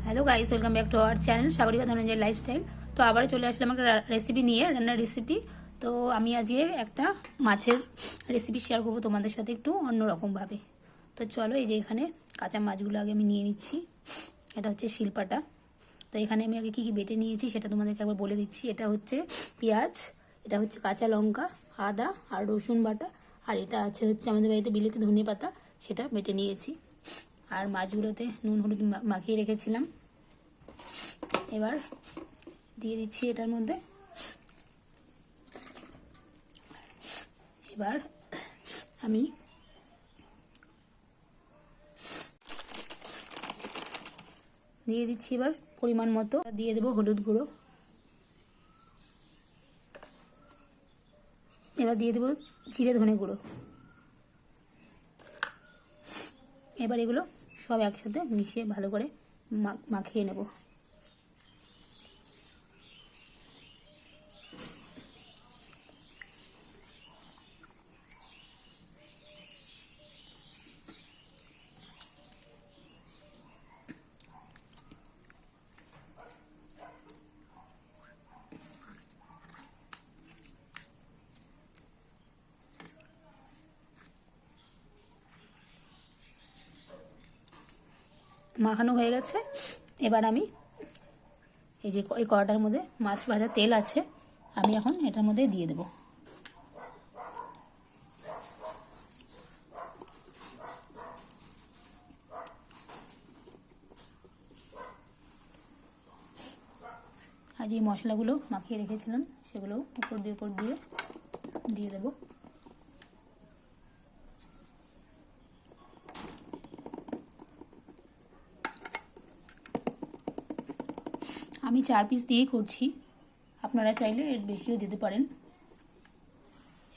Hello guys, welcome back to our channel Sagarika Dhananjay lifestyle. তো আবার চলে আসলাম একটা রেসিপি নিয়ে, রান্নার রেসিপি। তো আমি আজকে একটা মাছের রেসিপি শেয়ার করবো তোমাদের সাথে একটু অন্যরকমভাবে। তো চলো, এই যে এখানে কাঁচা মাছগুলো আগে আমি নিয়ে নিচ্ছি। এটা হচ্ছে শিলপাটা। তো এখানে আমি আগে কী কী বেটে নিয়েছি সেটা তোমাদেরকে একবার বলে দিচ্ছি। এটা হচ্ছে পেঁয়াজ, এটা হচ্ছে কাঁচা লঙ্কা, আদা আর রসুন বাটা, আর এটা হচ্ছে আমাদের বাড়িতে বিলেতি ধনে পাতা, সেটা বেটে নিয়েছি। আর মাছগুলোতে নুন হলুদ মাখিয়ে রেখেছিলাম। এবার দিয়ে দিচ্ছি এটার মধ্যে। এবার আমি দিয়ে দিচ্ছি এবার পরিমাণ মতো দিয়ে দেবো হলুদ গুঁড়ো। এবার দিয়ে দেবো জিরে ধনে গুঁড়ো। এবার এগুলো সব একসাথে মিশিয়ে ভালো করে মাখিয়ে নেব। মাখানো হয়ে গেছে। এবার আমি এই যে এই কড়াটার মধ্যে মাছ ভাজা তেল আছে, আমি এখন এটার মধ্যে দিয়ে দেব। আজ এই মশলাগুলো মাখিয়ে রেখেছিলাম সেগুলো উপর দিয়ে দিয়ে দেব। আমি 4 পিস দিয়েই করছি, আপনারা চাইলে এর বেশিও দিতে পারেন।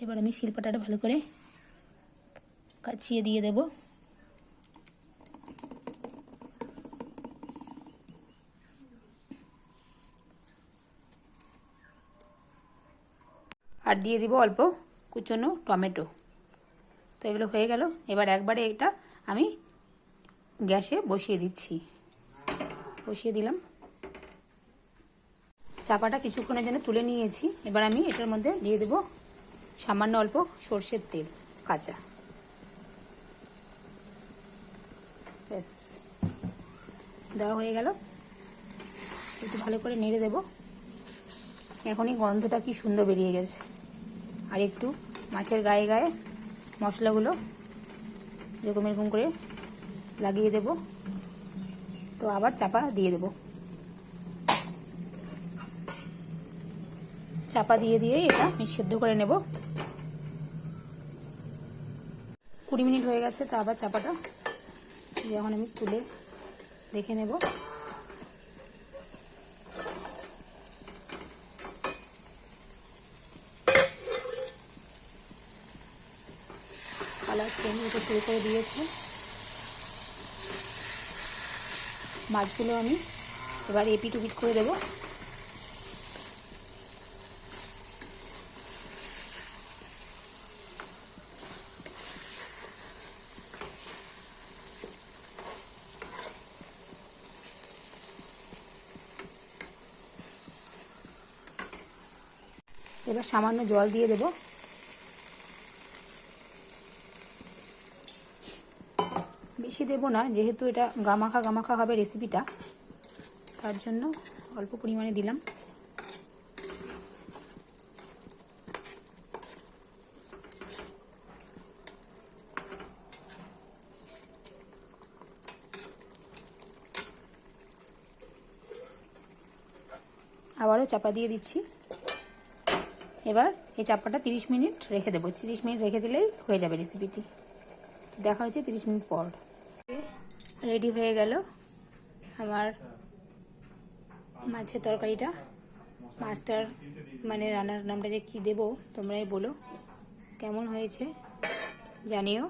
এবার আমি শিলপাটাটা ভালো করে কাচিয়ে দিয়ে দেব। আর দিয়ে দিব অল্প কুচনো টমেটো। তো এগুলো হয়ে গেল। এবার একবারে এটা আমি গ্যাসে বসিয়ে দিচ্ছি। বসিয়ে দিলাম। চাপাটা কিছুক্ষণের জন্য তুলে নিয়েছি। এবার আমি এটার মধ্যে দিয়ে দেব সামান্য অল্প সর্ষের তেল কাঁচা। ব্যাস, দেওয়া হয়ে গেল। একটু ভালো করে নেড়ে দেব। এখনই গন্ধটা কি সুন্দর বেরিয়ে গেছে। আর একটু মাছের গায়ে গায়ে মশলাগুলো এরকম করে লাগিয়ে দেব। তো আবার চাপা দিয়ে দেব। চাপা দিয়ে এটা আমি সেদ্ধ করে নেব। 20 মিনিট হয়ে গেছে। তো আবার চাপাটা যখন আমি তুলে দেখে নেব। কালার চেঞ্জ হতে শুরু করে দিয়েছে। মাছগুলো আমি এবার এপিট ওপিট করে দেব। এবার সামান্য জল দিয়ে দেব। বেশি দেব না, যেহেতু এটা গামাখা হবে রেসিপিটা, তার জন্য অল্প পরিমাণে দিলাম। আবারও চাপা দিয়ে দিচ্ছি। এবার এই চাপাটা 30 মিনিট রেখে দেবো। 30 মিনিট রেখে দিলেই হয়ে যাবে রেসিপিটি। দেখা হচ্ছে 30 মিনিট পর। রেডি হয়ে গেল আমার মাছের তরকারিটা। মাছটার মানে রান্নার নামটা যে কী দেবো তোমরাই বলো, কেমন হয়েছে জানিও।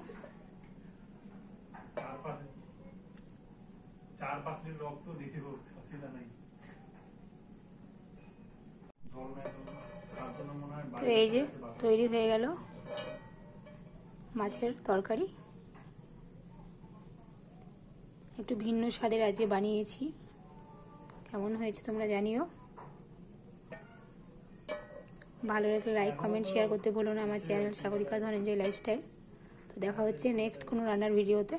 তো এই যে তৈরি হয়ে গেল মাছের তরকারি। একটু ভিন্ন স্বাদের আজকে বানিয়েছি। কেমন হয়েছে তোমরা জানিও। ভালো লাগলে লাইক কমেন্ট শেয়ার করতে বলো না আমার চ্যানেল সাগরিকা ধনঞ্জয় লাইফস্টাইল। তো দেখা হচ্ছে নেক্সট কোনো রান্নার ভিডিওতে।